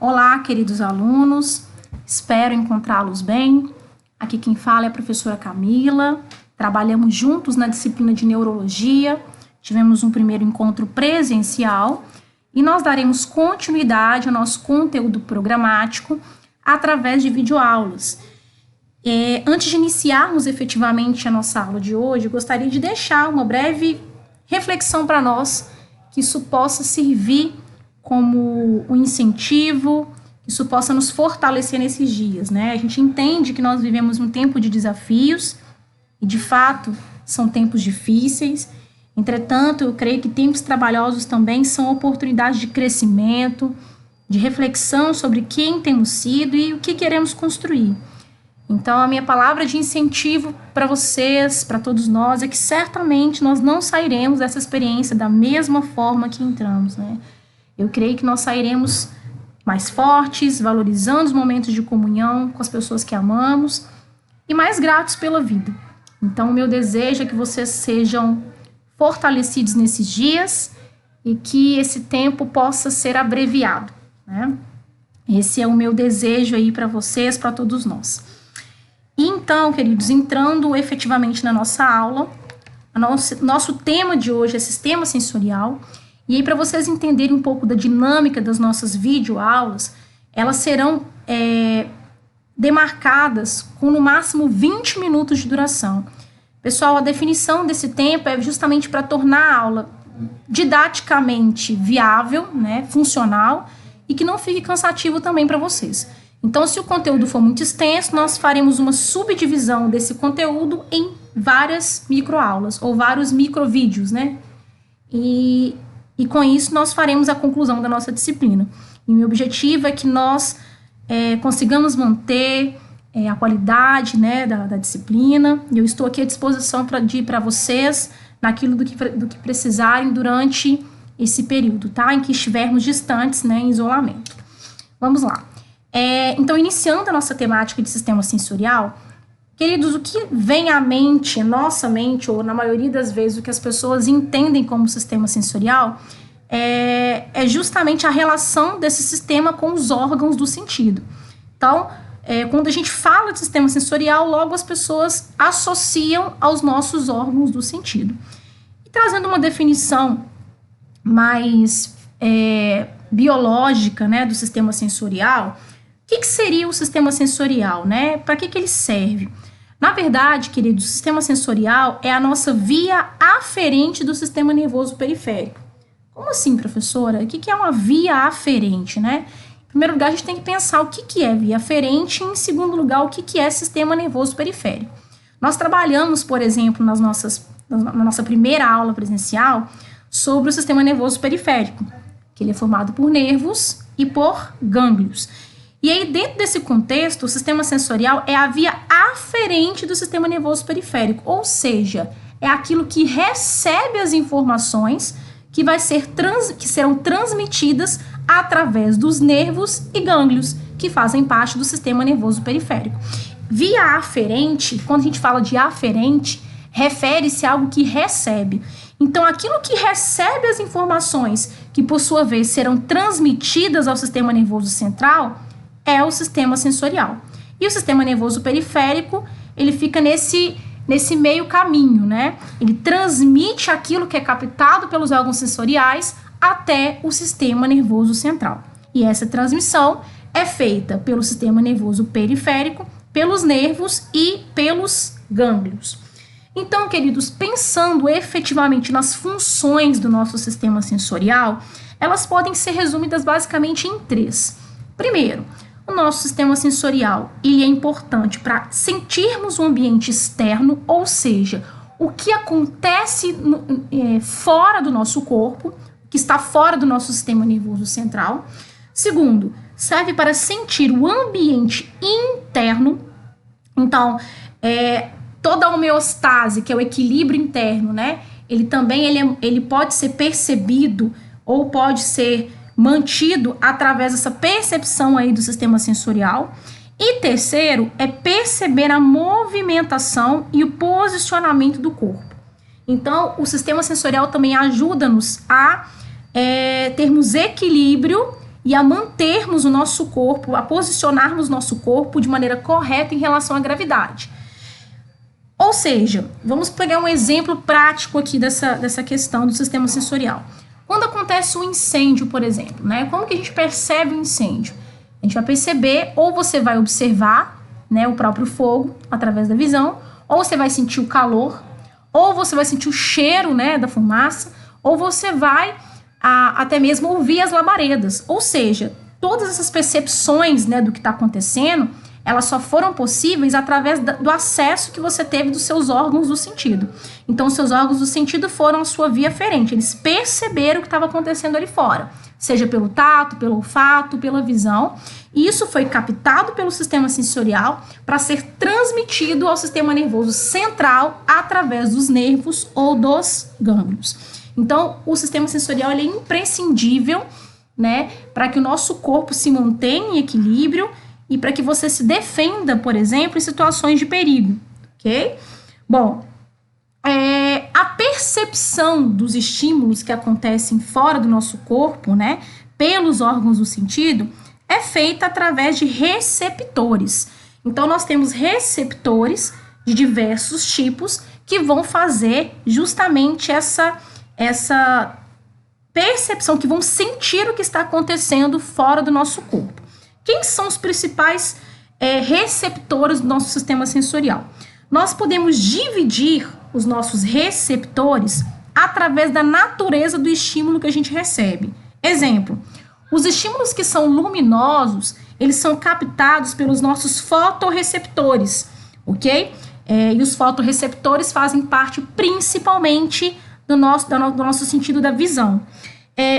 Olá, queridos alunos, espero encontrá-los bem. Aqui quem fala é a professora Camila, trabalhamos juntos na disciplina de Neurologia, tivemos um primeiro encontro presencial e nós daremos continuidade ao nosso conteúdo programático através de videoaulas. Antes de iniciarmos efetivamente a nossa aula de hoje, eu gostaria de deixar uma breve reflexão para nós, que isso possa servir como um incentivo, que isso possa nos fortalecer nesses dias, né? A gente entende que nós vivemos um tempo de desafios e, de fato, são tempos difíceis. Entretanto, eu creio que tempos trabalhosos também são oportunidades de crescimento, de reflexão sobre quem temos sido e o que queremos construir. Então, a minha palavra de incentivo para vocês, para todos nós, é que certamente nós não sairemos dessa experiência da mesma forma que entramos, né? Eu creio que nós sairemos mais fortes, valorizando os momentos de comunhão com as pessoas que amamos e mais gratos pela vida. Então, o meu desejo é que vocês sejam fortalecidos nesses dias e que esse tempo possa ser abreviado, né? Esse é o meu desejo aí para vocês, para todos nós. E então, queridos, entrando efetivamente na nossa aula, nosso tema de hoje é sistema sensorial. E aí, para vocês entenderem um pouco da dinâmica das nossas videoaulas, elas serão demarcadas com no máximo 20 minutos de duração. Pessoal, a definição desse tempo é justamente para tornar a aula didaticamente viável, né, funcional, e que não fique cansativo também para vocês. Então, se o conteúdo for muito extenso, nós faremos uma subdivisão desse conteúdo em várias microaulas, ou vários microvídeos, né? E com isso, nós faremos a conclusão da nossa disciplina. E o meu objetivo é que nós consigamos manter a qualidade, né, da disciplina. E eu estou aqui à disposição para vocês, naquilo do que precisarem durante esse período, tá? Em que estivermos distantes, né, em isolamento. Vamos lá. Então, iniciando a nossa temática de sistema sensorial, queridos, o que vem à mente, nossa mente, ou na maioria das vezes o que as pessoas entendem como sistema sensorial, é justamente a relação desse sistema com os órgãos do sentido. Então, quando a gente fala de sistema sensorial, logo as pessoas associam aos nossos órgãos do sentido. E trazendo uma definição mais biológica, né, do sistema sensorial, o que seria o sistema sensorial, né? Para que ele serve? Na verdade, queridos, o sistema sensorial é a nossa via aferente do sistema nervoso periférico. Como assim, professora? O que é uma via aferente, né? Em primeiro lugar, a gente tem que pensar o que é via aferente e, em segundo lugar, o que é sistema nervoso periférico. Nós trabalhamos, por exemplo, na nossa primeira aula presencial sobre o sistema nervoso periférico, que ele é formado por nervos e por gânglios. E aí, dentro desse contexto, o sistema sensorial é a via aferente do sistema nervoso periférico, ou seja, é aquilo que recebe as informações que serão transmitidas através dos nervos e gânglios, que fazem parte do sistema nervoso periférico. Via aferente, quando a gente fala de aferente, refere-se a algo que recebe. Então, aquilo que recebe as informações, que por sua vez serão transmitidas ao sistema nervoso central, é o sistema sensorial. E o sistema nervoso periférico, ele fica nesse meio caminho, né? Ele transmite aquilo que é captado pelos órgãos sensoriais até o sistema nervoso central. E essa transmissão é feita pelo sistema nervoso periférico, pelos nervos e pelos gânglios. Então, queridos, pensando efetivamente nas funções do nosso sistema sensorial, elas podem ser resumidas basicamente em 3. Primeiro, o nosso sistema sensorial, ele é importante para sentirmos o ambiente externo, ou seja, o que acontece fora do nosso corpo, que está fora do nosso sistema nervoso central. Segundo, serve para sentir o ambiente interno. Então, toda a homeostase, que é o equilíbrio interno, né? Ele pode ser percebido ou pode ser mantido através dessa percepção aí do sistema sensorial. E terceiro, é perceber a movimentação e o posicionamento do corpo. Então, o sistema sensorial também ajuda-nos a termos equilíbrio e a mantermos o nosso corpo, a posicionarmos o nosso corpo de maneira correta em relação à gravidade. Ou seja, vamos pegar um exemplo prático aqui dessa questão do sistema sensorial. Quando acontece um incêndio, por exemplo, né? Como que a gente percebe um incêndio? A gente vai perceber, ou você vai observar, né, o próprio fogo através da visão, ou você vai sentir o calor, ou você vai sentir o cheiro, né, da fumaça, ou você vai até mesmo ouvir as labaredas. Ou seja, todas essas percepções, né, do que está acontecendo, elas só foram possíveis através do acesso que você teve dos seus órgãos do sentido. Então, os seus órgãos do sentido foram a sua via aferente. Eles perceberam o que estava acontecendo ali fora, seja pelo tato, pelo olfato, pela visão. E isso foi captado pelo sistema sensorial para ser transmitido ao sistema nervoso central através dos nervos ou dos gânglios. Então, o sistema sensorial ele é imprescindível, né, para que o nosso corpo se mantenha em equilíbrio e para que você se defenda, por exemplo, em situações de perigo, ok? Bom, a percepção dos estímulos que acontecem fora do nosso corpo, né, pelos órgãos do sentido, é feita através de receptores. Então, nós temos receptores de diversos tipos que vão fazer justamente essa percepção, que vão sentir o que está acontecendo fora do nosso corpo. Quem são os principais receptores do nosso sistema sensorial? Nós podemos dividir os nossos receptores através da natureza do estímulo que a gente recebe. Exemplo, os estímulos que são luminosos, eles são captados pelos nossos fotorreceptores, ok? E os fotorreceptores fazem parte principalmente do nosso sentido da visão.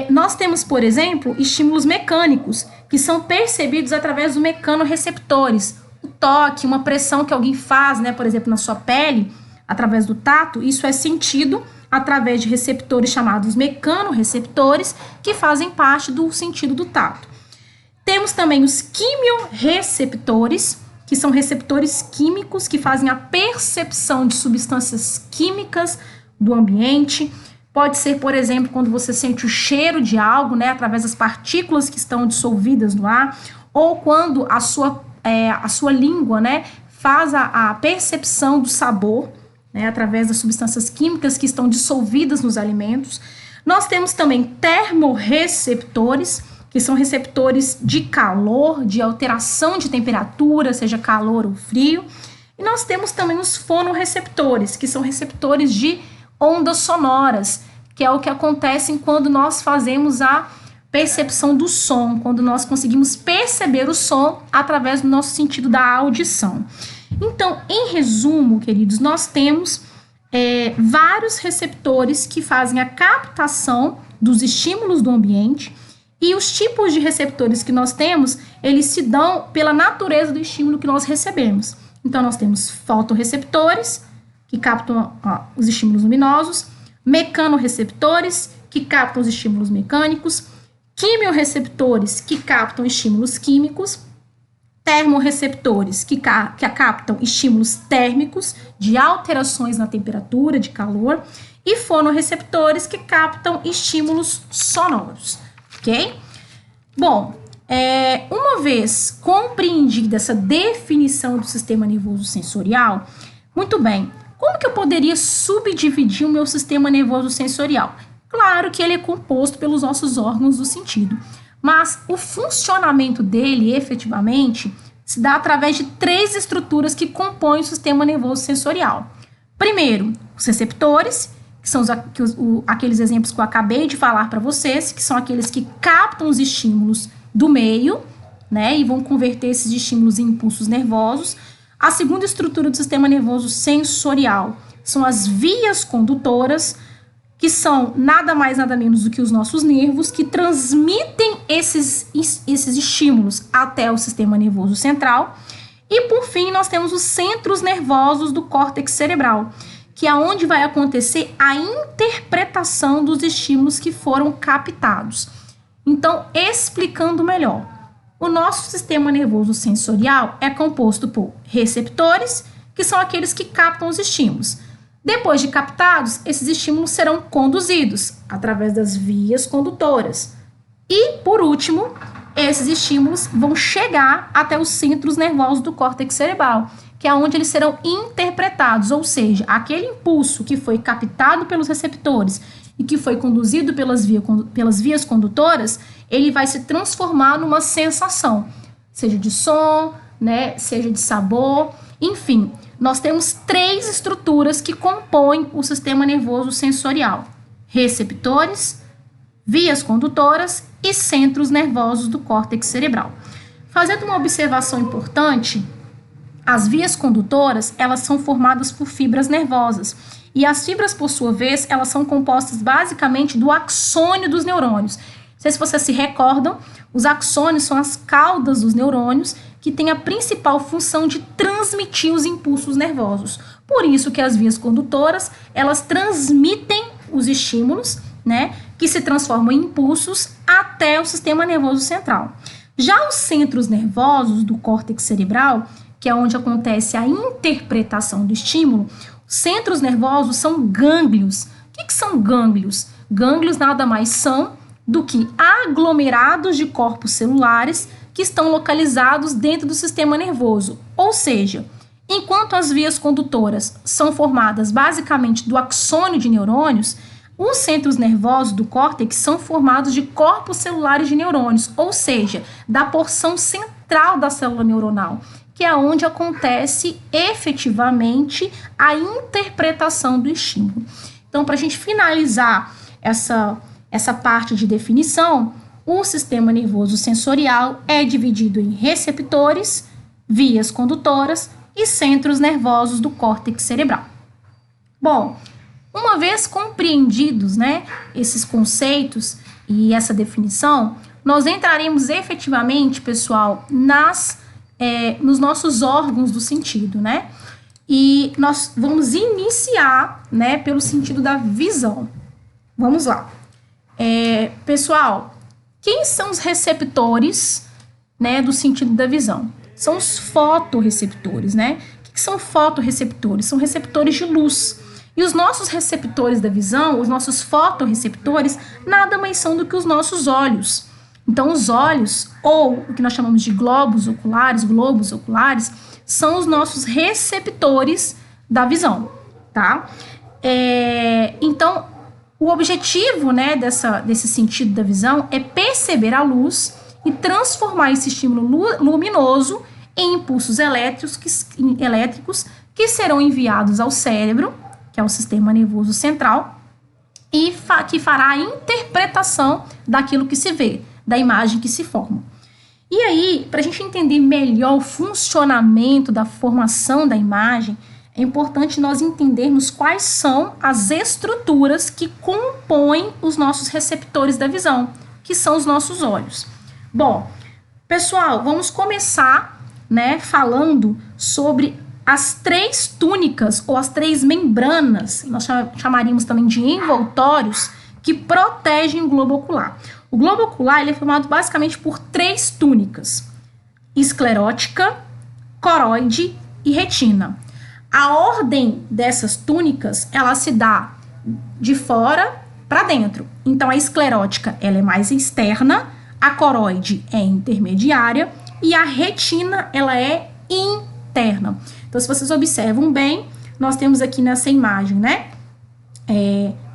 Nós temos, por exemplo, estímulos mecânicos, que são percebidos através dos mecanorreceptores. O toque, uma pressão que alguém faz, né, por exemplo, na sua pele, através do tato, isso é sentido através de receptores chamados mecanorreceptores, que fazem parte do sentido do tato. Temos também os quimiorreceptores, que são receptores químicos que fazem a percepção de substâncias químicas do ambiente. Pode ser, por exemplo, quando você sente o cheiro de algo, né, através das partículas que estão dissolvidas no ar, ou quando a sua língua, né, faz a percepção do sabor, né, através das substâncias químicas que estão dissolvidas nos alimentos. Nós temos também termorreceptores, que são receptores de calor, de alteração de temperatura, seja calor ou frio. E nós temos também os fonorreceptores, que são receptores de ondas sonoras, que é o que acontece quando nós fazemos a percepção do som, quando nós conseguimos perceber o som através do nosso sentido da audição. Então, em resumo, queridos, nós temos vários receptores que fazem a captação dos estímulos do ambiente, e os tipos de receptores que nós temos, eles se dão pela natureza do estímulo que nós recebemos. Então, nós temos fotorreceptores, que captam os estímulos luminosos, mecanorreceptores, que captam os estímulos mecânicos, quimiorreceptores, que captam estímulos químicos, termorreceptores, que captam estímulos térmicos, de alterações na temperatura, de calor, e fonorreceptores, que captam estímulos sonoros, ok? Bom, uma vez compreendida essa definição do sistema nervoso sensorial, muito bem, como que eu poderia subdividir o meu sistema nervoso sensorial? Claro que ele é composto pelos nossos órgãos do sentido, mas o funcionamento dele, efetivamente, se dá através de 3 estruturas que compõem o sistema nervoso sensorial. Primeiro, os receptores, que são aqueles exemplos que eu acabei de falar para vocês, que são aqueles que captam os estímulos do meio, né, e vão converter esses estímulos em impulsos nervosos. A segunda estrutura do sistema nervoso sensorial são as vias condutoras, que são nada mais, nada menos do que os nossos nervos, que transmitem esses estímulos até o sistema nervoso central. E, por fim, nós temos os centros nervosos do córtex cerebral, que é onde vai acontecer a interpretação dos estímulos que foram captados. Então, explicando melhor, o nosso sistema nervoso sensorial é composto por receptores, que são aqueles que captam os estímulos. Depois de captados, esses estímulos serão conduzidos através das vias condutoras. E, por último, esses estímulos vão chegar até os centros nervosos do córtex cerebral, que é onde eles serão interpretados, ou seja, aquele impulso que foi captado pelos receptores e que foi conduzido pelas vias condutoras, ele vai se transformar numa sensação, seja de som, né, seja de sabor, enfim. Nós temos 3 estruturas que compõem o sistema nervoso sensorial: receptores, vias condutoras e centros nervosos do córtex cerebral. Fazendo uma observação importante, as vias condutoras, elas são formadas por fibras nervosas. E as fibras, por sua vez, elas são compostas basicamente do axônio dos neurônios. Não sei se vocês se recordam, os axônios são as caudas dos neurônios que têm a principal função de transmitir os impulsos nervosos. Por isso que as vias condutoras, elas transmitem os estímulos, né, que se transformam em impulsos até o sistema nervoso central. Já os centros nervosos do córtex cerebral, que é onde acontece a interpretação do estímulo, centros nervosos são gânglios. O que são gânglios? Gânglios nada mais são do que aglomerados de corpos celulares que estão localizados dentro do sistema nervoso. Ou seja, enquanto as vias condutoras são formadas basicamente do axônio de neurônios, os centros nervosos do córtex são formados de corpos celulares de neurônios, ou seja, da porção central da célula neuronal, que é onde acontece efetivamente a interpretação do estímulo. Então, para a gente finalizar essa parte de definição, o sistema nervoso sensorial é dividido em receptores, vias condutoras e centros nervosos do córtex cerebral. Bom, uma vez compreendidos, né, esses conceitos e essa definição, nós entraremos efetivamente, pessoal, nos nossos órgãos do sentido, né? E nós vamos iniciar, né, pelo sentido da visão. Vamos lá. Pessoal, quem são os receptores, né, do sentido da visão? São os fotorreceptores, né? O que são fotorreceptores? São receptores de luz. E os nossos receptores da visão, os nossos fotorreceptores, nada mais são do que os nossos olhos. Então, os olhos, ou o que nós chamamos de globos oculares, são os nossos receptores da visão, tá? Então, o objetivo, né, desse sentido da visão é perceber a luz e transformar esse estímulo luminoso em impulsos elétricos que serão enviados ao cérebro, que é o sistema nervoso central, e que fará a interpretação daquilo que se vê, da imagem que se forma. E aí, para a gente entender melhor o funcionamento da formação da imagem, é importante nós entendermos quais são as estruturas que compõem os nossos receptores da visão, que são os nossos olhos. Bom, pessoal, vamos começar, né, falando sobre as 3 túnicas ou as 3 membranas, nós chamaríamos também de envoltórios, que protegem o globo ocular. O globo ocular ele é formado basicamente por 3 túnicas: esclerótica, coroide e retina. A ordem dessas túnicas, ela se dá de fora para dentro. Então, a esclerótica ela é mais externa, a coroide é intermediária e a retina ela é interna. Então, se vocês observam bem, nós temos aqui nessa imagem, né,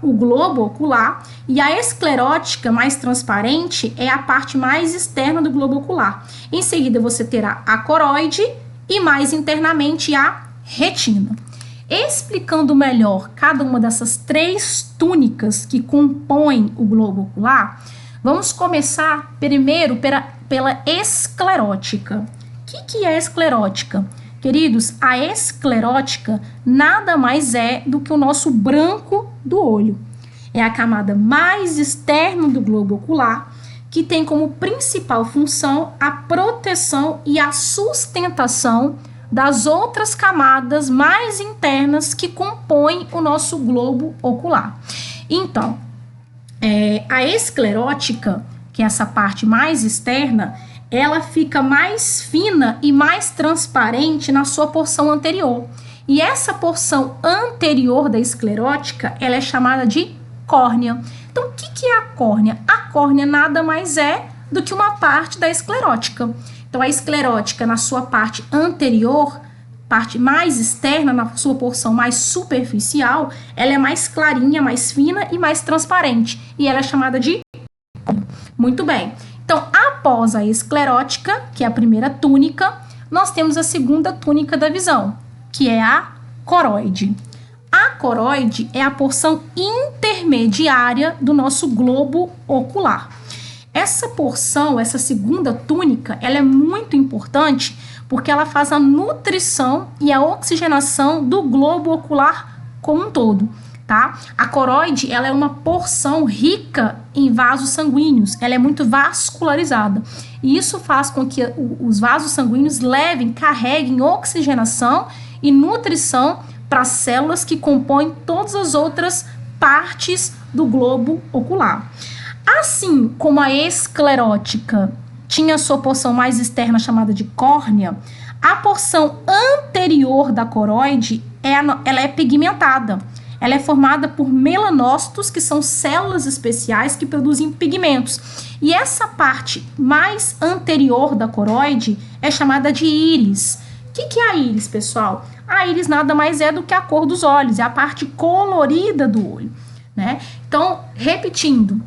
o globo ocular, e a esclerótica mais transparente é a parte mais externa do globo ocular. Em seguida, você terá a coroide e mais internamente a retina. Explicando melhor cada uma dessas 3 túnicas que compõem o globo ocular, vamos começar primeiro pela esclerótica. O que é a esclerótica? Queridos, a esclerótica nada mais é do que o nosso branco do olho. É a camada mais externa do globo ocular, que tem como principal função a proteção e a sustentação das outras camadas mais internas que compõem o nosso globo ocular. Então, a esclerótica, que é essa parte mais externa, ela fica mais fina e mais transparente na sua porção anterior. E essa porção anterior da esclerótica, ela é chamada de córnea. Então, o que é a córnea? A córnea nada mais é do que uma parte da esclerótica. Então, a esclerótica, na sua parte anterior, parte mais externa, na sua porção mais superficial, ela é mais clarinha, mais fina e mais transparente. E ela é chamada de... Muito bem. Então, após a esclerótica, que é a primeira túnica, nós temos a segunda túnica da visão, que é a coroide. A coroide é a porção intermediária do nosso globo ocular. Essa porção, essa segunda túnica, ela é muito importante porque ela faz a nutrição e a oxigenação do globo ocular como um todo, tá? A coroide, ela é uma porção rica em vasos sanguíneos, ela é muito vascularizada. E isso faz com que os vasos sanguíneos carreguem oxigenação e nutrição para as células que compõem todas as outras partes do globo ocular. Assim como a esclerótica tinha sua porção mais externa chamada de córnea, a porção anterior da coroide ela é pigmentada. Ela é formada por melanócitos, que são células especiais que produzem pigmentos. E essa parte mais anterior da coroide é chamada de íris. O que é a íris, pessoal? A íris nada mais é do que a cor dos olhos, é a parte colorida do olho, né? Então, repetindo,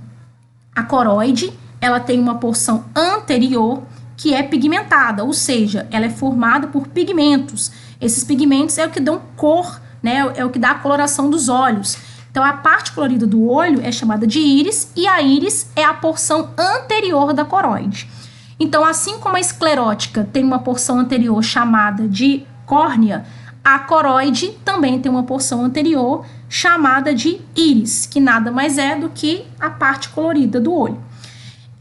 a coroide, ela tem uma porção anterior que é pigmentada, ou seja, ela é formada por pigmentos. Esses pigmentos é o que dão cor, né? É o que dá a coloração dos olhos. Então, a parte colorida do olho é chamada de íris e a íris é a porção anterior da coroide. Então, assim como a esclerótica tem uma porção anterior chamada de córnea, a coroide também tem uma porção anterior chamada de íris, que nada mais é do que a parte colorida do olho.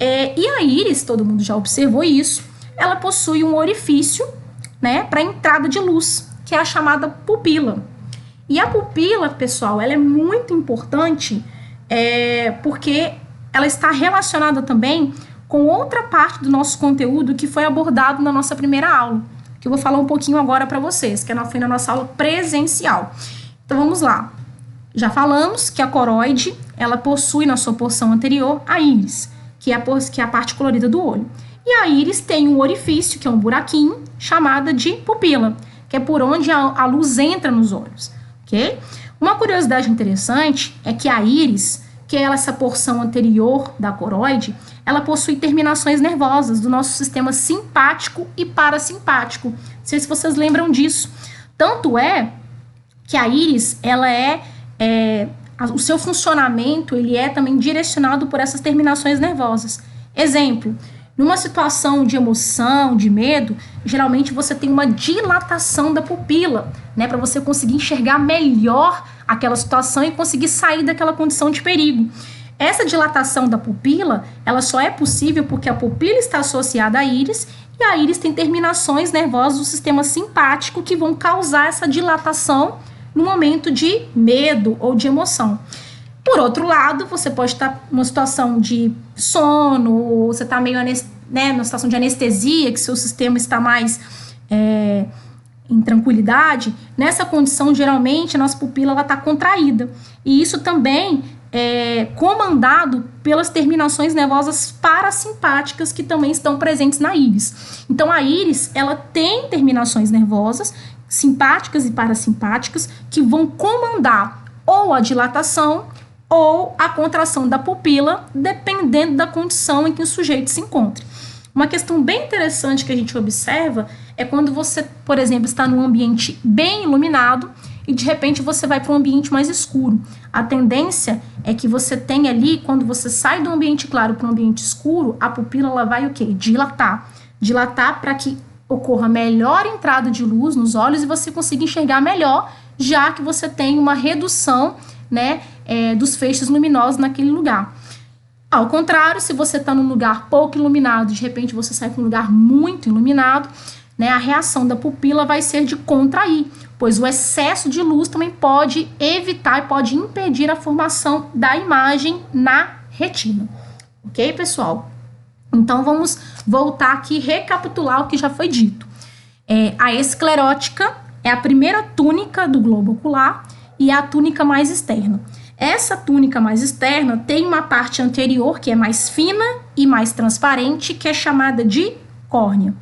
E a íris, todo mundo já observou isso, ela possui um orifício, né, para entrada de luz, que é a chamada pupila. E a pupila, pessoal, ela é muito importante porque ela está relacionada também com outra parte do nosso conteúdo que foi abordado na nossa primeira aula, que eu vou falar um pouquinho agora para vocês, que foi na nossa aula presencial. Então, vamos lá. Já falamos que a coroide, ela possui na sua porção anterior a íris, que é a parte colorida do olho. E a íris tem um orifício, que é um buraquinho, chamado de pupila, que é por onde a luz entra nos olhos, ok? Uma curiosidade interessante é que a íris, que é essa porção anterior da coroide, ela possui terminações nervosas do nosso sistema simpático e parasimpático. Não sei se vocês lembram disso. Tanto é que a íris, ela o seu funcionamento, ele é também direcionado por essas terminações nervosas. Exemplo, numa situação de emoção, de medo, geralmente você tem uma dilatação da pupila, né, para você conseguir enxergar melhor aquela situação e conseguir sair daquela condição de perigo. Essa dilatação da pupila, ela só é possível porque a pupila está associada à íris e a íris tem terminações nervosas do sistema simpático que vão causar essa dilatação no momento de medo ou de emoção. Por outro lado, você pode estar numa situação de sono, ou você está meio numa situação de anestesia, que seu sistema está mais em tranquilidade. Nessa condição, geralmente, a nossa pupila está contraída. E isso também é comandado pelas terminações nervosas parasimpáticas que também estão presentes na íris. Então, a íris, ela tem terminações nervosas simpáticas e parasimpáticas que vão comandar ou a dilatação ou a contração da pupila, dependendo da condição em que o sujeito se encontre. Uma questão bem interessante que a gente observa é quando você, por exemplo, está num ambiente bem iluminado e de repente você vai para um ambiente mais escuro. A tendência é que você tenha ali, quando você sai do ambiente claro para um ambiente escuro, a pupila ela vai o quê? Dilatar. Dilatar para que ocorra melhor entrada de luz nos olhos e você consiga enxergar melhor, já que você tem uma redução, né, dos feixes luminosos naquele lugar. Ao contrário, se você está num lugar pouco iluminado, de repente você sai para um lugar muito iluminado, né, a reação da pupila vai ser de contrair, pois o excesso de luz também pode evitar e pode impedir a formação da imagem na retina. Ok, pessoal? Então, vamos voltar aqui e recapitular o que já foi dito. A esclerótica é a primeira túnica do globo ocular e é a túnica mais externa. Essa túnica mais externa tem uma parte anterior que é mais fina e mais transparente, que é chamada de córnea.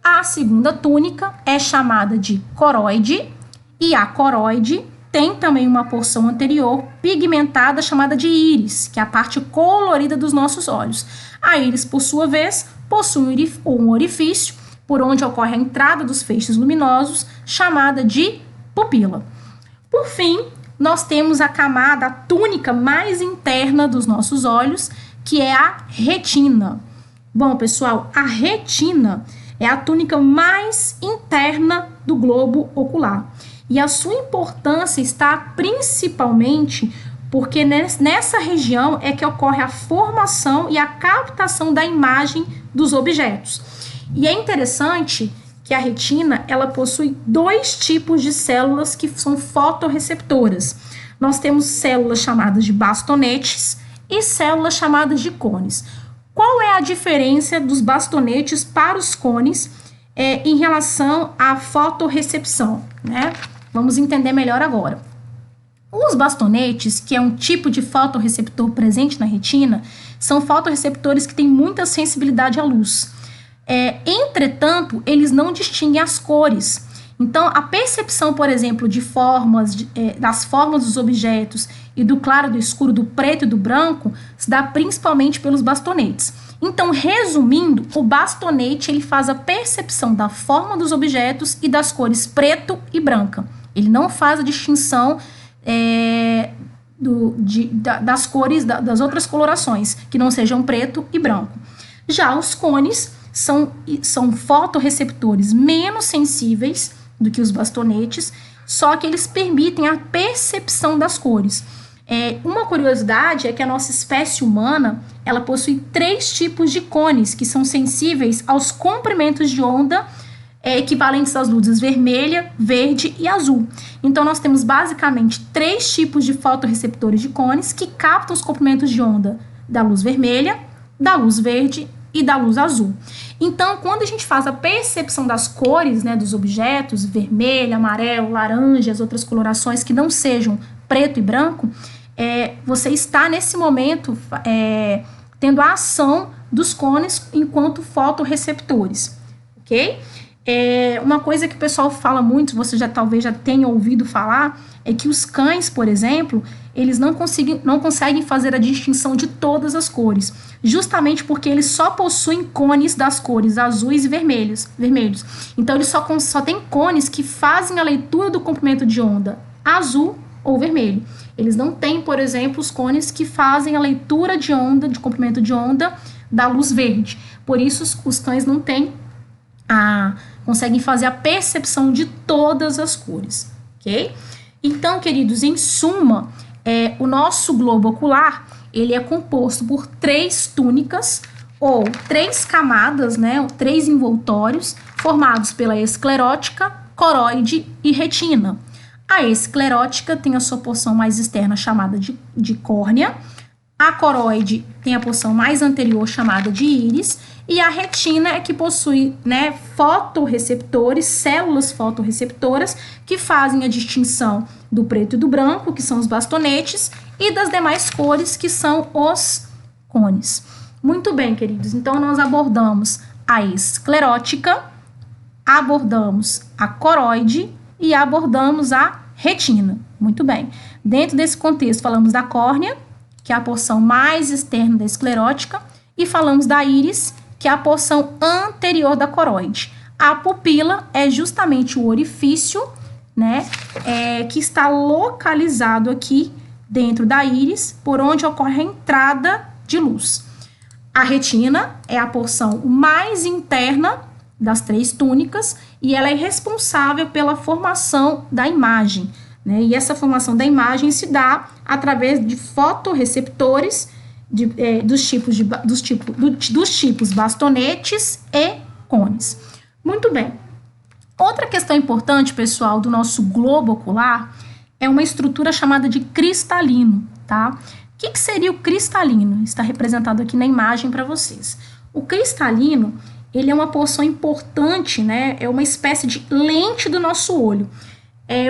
A segunda túnica é chamada de coroide, e a coroide tem também uma porção anterior pigmentada chamada de íris, que é a parte colorida dos nossos olhos. A íris, por sua vez, possui um orifício por onde ocorre a entrada dos feixes luminosos, chamada de pupila. Por fim, nós temos a camada, a túnica mais interna dos nossos olhos, que é a retina. Bom, pessoal, a retina é a túnica mais interna do globo ocular. E a sua importância está principalmente porque nessa região é que ocorre a formação e a captação da imagem dos objetos. E é interessante que a retina, ela possui dois tipos de células que são fotorreceptoras. Nós temos células chamadas de bastonetes e células chamadas de cones. Qual é a diferença dos bastonetes para os cones em relação à fotorrecepção, né? Vamos entender melhor agora. Os bastonetes, que é um tipo de fotorreceptor presente na retina, são fotorreceptores que têm muita sensibilidade à luz. Entretanto, eles não distinguem as cores. Então, a percepção, por exemplo, de formas, das formas dos objetos e do claro e do escuro, do preto e do branco, se dá principalmente pelos bastonetes. Então, resumindo, o bastonete ele faz a percepção da forma dos objetos e das cores preto e branca. Ele não faz a distinção das cores, das outras colorações, que não sejam preto e branco. Já os cones são fotorreceptores menos sensíveis do que os bastonetes, só que eles permitem a percepção das cores. Uma curiosidade é que a nossa espécie humana, ela possui 3 tipos de cones que são sensíveis aos comprimentos de onda equivalentes às luzes vermelha, verde e azul. Então, nós temos basicamente 3 tipos de fotorreceptores de cones que captam os comprimentos de onda da luz vermelha, da luz verde e da luz azul. Então, quando a gente faz a percepção das cores, né, dos objetos, vermelho, amarelo, laranja, as outras colorações que não sejam preto e branco, você está nesse momento tendo a ação dos cones enquanto fotorreceptores, ok? Uma coisa que o pessoal fala muito, você talvez já tenha ouvido falar, é que os cães, por exemplo, eles não conseguem fazer a distinção de todas as cores, justamente porque eles só possuem cones das cores azuis e vermelhos. Então, eles só têm cones que fazem a leitura do comprimento de onda azul ou vermelho. Eles não têm, por exemplo, os cones que fazem a leitura de onda, de comprimento de onda da luz verde. Por isso, os cães não têm conseguem fazer a percepção de todas as cores, ok? Então, queridos, em suma, o nosso globo ocular, ele é composto por 3 túnicas ou 3 camadas, né, 3 envoltórios, formados pela esclerótica, coroide e retina. A esclerótica tem a sua porção mais externa chamada de córnea, a coroide tem a porção mais anterior chamada de íris, e a retina é que possui, né, fotorreceptores, células fotorreceptoras, que fazem a distinção do preto e do branco, que são os bastonetes, e das demais cores, que são os cones. Muito bem, queridos, então nós abordamos a esclerótica, abordamos a coroide e abordamos a retina. Muito bem. Dentro desse contexto, falamos da córnea, que é a porção mais externa da esclerótica, e falamos da íris, que é a porção anterior da coroide. A pupila é justamente o orifício, né, que está localizado aqui dentro da íris, por onde ocorre a entrada de luz. A retina é a porção mais interna das 3 túnicas e ela é responsável pela formação da imagem, né, e essa formação da imagem se dá através de fotorreceptores dos tipos bastonetes e cones. Muito bem. Outra questão importante, pessoal, do nosso globo ocular é uma estrutura chamada de cristalino, tá? O que seria o cristalino? Está representado aqui na imagem para vocês. O cristalino, ele é uma porção importante, né? É uma espécie de lente do nosso olho.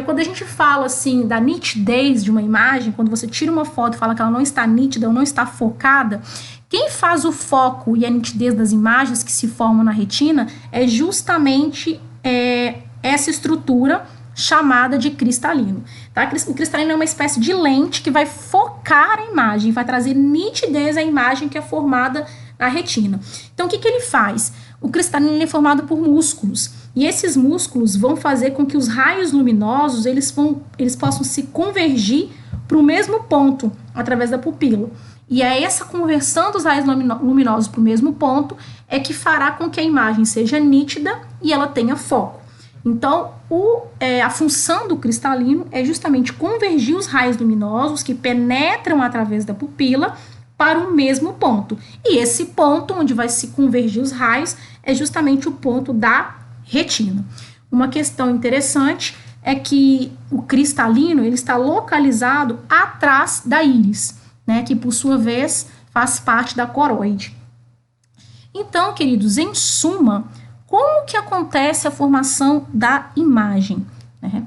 Quando a gente fala assim da nitidez de uma imagem, quando você tira uma foto e fala que ela não está nítida ou não está focada, quem faz o foco e a nitidez das imagens que se formam na retina é justamente essa estrutura chamada de cristalino. Tá? O cristalino é uma espécie de lente que vai focar a imagem, vai trazer nitidez à imagem que é formada na retina. Então, o que ele faz? O cristalino é formado por músculos, e esses músculos vão fazer com que os raios luminosos eles possam se convergir para o mesmo ponto através da pupila. E é essa conversão dos raios luminosos para o mesmo ponto é que fará com que a imagem seja nítida e ela tenha foco. Então, a função do cristalino é justamente convergir os raios luminosos que penetram através da pupila para o mesmo ponto. E esse ponto onde vai se convergir os raios é justamente o ponto da retina. Uma questão interessante é que o cristalino ele está localizado atrás da íris, né, que por sua vez faz parte da coroide. Então, queridos, em suma, como que acontece a formação da imagem? Né?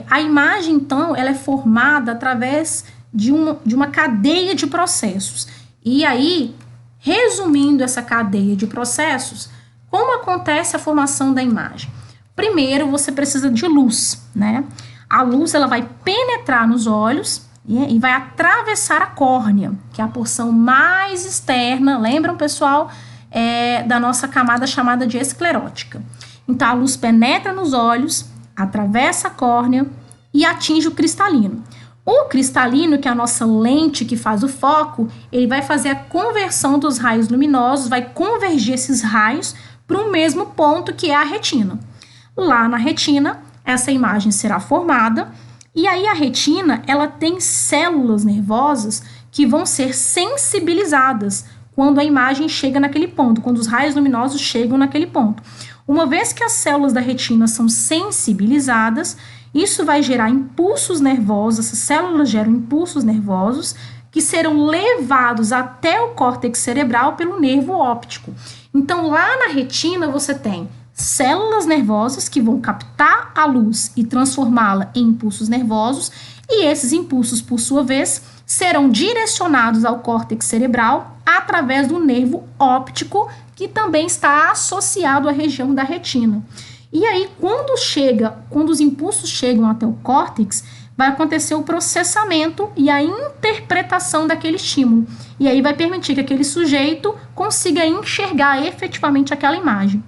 A imagem, então, ela é formada através de uma cadeia de processos. E aí, resumindo essa cadeia de processos, como acontece a formação da imagem? Primeiro, você precisa de luz, né? A luz, ela vai penetrar nos olhos e vai atravessar a córnea, que é a porção mais externa, lembram, pessoal, da nossa camada chamada de esclerótica. Então, a luz penetra nos olhos, atravessa a córnea e atinge o cristalino. O cristalino, que é a nossa lente que faz o foco, ele vai fazer a conversão dos raios luminosos, vai convergir esses raios para o mesmo ponto que é a retina. Lá na retina, essa imagem será formada, e aí a retina, ela tem células nervosas que vão ser sensibilizadas quando a imagem chega naquele ponto, quando os raios luminosos chegam naquele ponto. Uma vez que as células da retina são sensibilizadas, isso vai gerar impulsos nervosos, essas células geram impulsos nervosos que serão levados até o córtex cerebral pelo nervo óptico. Então, lá na retina você tem células nervosas que vão captar a luz e transformá-la em impulsos nervosos, e esses impulsos, por sua vez, serão direcionados ao córtex cerebral através do nervo óptico, que também está associado à região da retina. E aí, quando os impulsos chegam até o córtex, vai acontecer o processamento e a interpretação daquele estímulo. E aí vai permitir que aquele sujeito consiga enxergar efetivamente aquela imagem.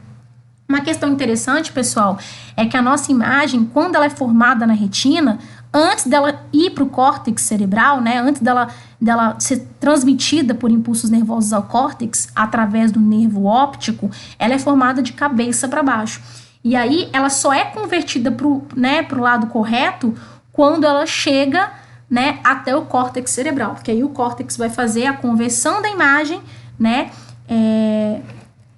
Uma questão interessante, pessoal, é que a nossa imagem, quando ela é formada na retina, antes dela ir para o córtex cerebral, né, antes dela ser transmitida por impulsos nervosos ao córtex, através do nervo óptico, ela é formada de cabeça para baixo. E aí, ela só é convertida pro lado correto quando ela chega, né, até o córtex cerebral. Porque aí o córtex vai fazer a conversão da imagem, né,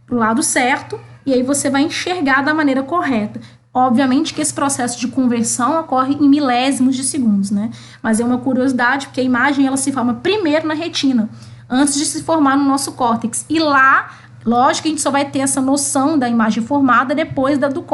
pro lado certo, e aí você vai enxergar da maneira correta. Obviamente que esse processo de conversão ocorre em milésimos de segundos, né? Mas é uma curiosidade, porque a imagem ela se forma primeiro na retina, antes de se formar no nosso córtex. E lá, lógico que a gente só vai ter essa noção da imagem formada depois do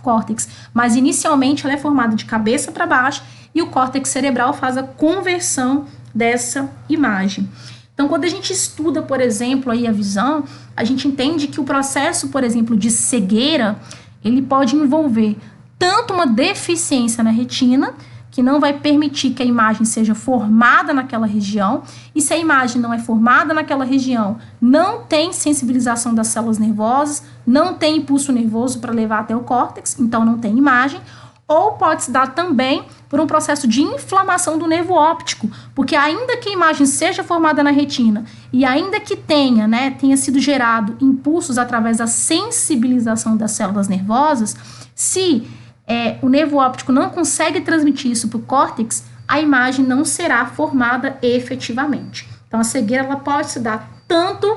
córtex. Mas inicialmente ela é formada de cabeça para baixo e o córtex cerebral faz a conversão dessa imagem. Então, quando a gente estuda, por exemplo, aí a visão, a gente entende que o processo, por exemplo, de cegueira, ele pode envolver tanto uma deficiência na retina, que não vai permitir que a imagem seja formada naquela região, e se a imagem não é formada naquela região, não tem sensibilização das células nervosas, não tem impulso nervoso para levar até o córtex, então não tem imagem, ou pode se dar também por um processo de inflamação do nervo óptico, porque ainda que a imagem seja formada na retina e ainda que tenha sido gerado impulsos através da sensibilização das células nervosas, se o nervo óptico não consegue transmitir isso para o córtex, a imagem não será formada efetivamente. Então, a cegueira ela pode se dar tanto,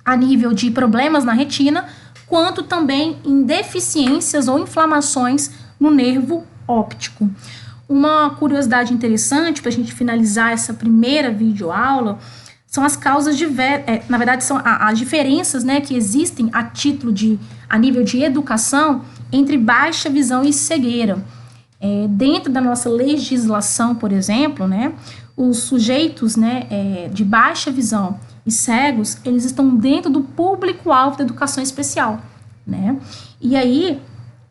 a nível de problemas na retina, quanto também em deficiências ou inflamações no nervo óptico. Uma curiosidade interessante para a gente finalizar essa primeira videoaula são as causas na verdade, são as diferenças, né, que existem a nível de educação entre baixa visão e cegueira. Dentro da nossa legislação, por exemplo, né, os sujeitos, né, de baixa visão e cegos, eles estão dentro do público-alvo da educação especial, né? E aí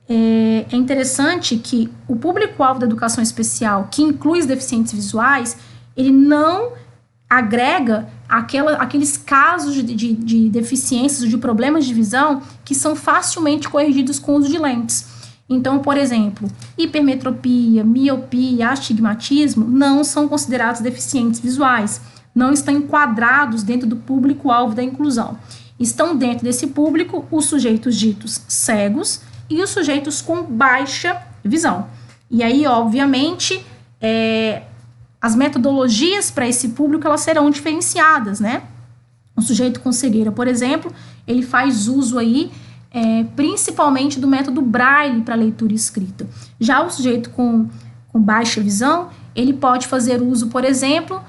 é interessante que o público-alvo da educação especial, que inclui os deficientes visuais, ele não agrega aqueles casos de deficiências, de problemas de visão que são facilmente corrigidos com o uso de lentes. Então, por exemplo, hipermetropia, miopia, astigmatismo não são considerados deficientes visuais, não estão enquadrados dentro do público-alvo da inclusão. Estão dentro desse público os sujeitos ditos cegos e os sujeitos com baixa visão. E aí, obviamente, as metodologias para esse público, elas serão diferenciadas, né? O sujeito com cegueira, por exemplo, ele faz uso aí principalmente do método Braille para leitura e escrita. Já o sujeito com baixa visão, ele pode fazer uso, por exemplo,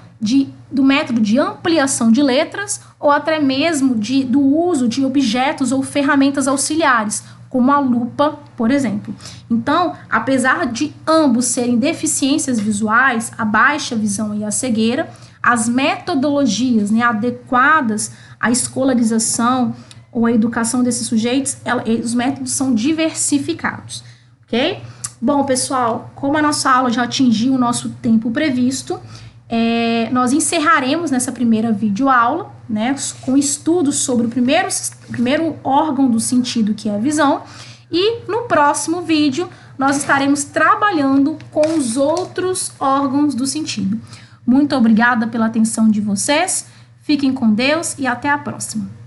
do método de ampliação de letras ou até mesmo do uso de objetos ou ferramentas auxiliares, como a lupa, por exemplo. Então, apesar de ambos serem deficiências visuais, a baixa visão e a cegueira, as metodologias, né, adequadas à escolarização ou à educação desses sujeitos, os métodos são diversificados, ok? Bom, pessoal, como a nossa aula já atingiu o nosso tempo previsto, nós encerraremos nessa primeira videoaula, né, com estudos sobre o primeiro órgão do sentido, que é a visão, e no próximo vídeo nós estaremos trabalhando com os outros órgãos do sentido. Muito obrigada pela atenção de vocês, fiquem com Deus e até a próxima.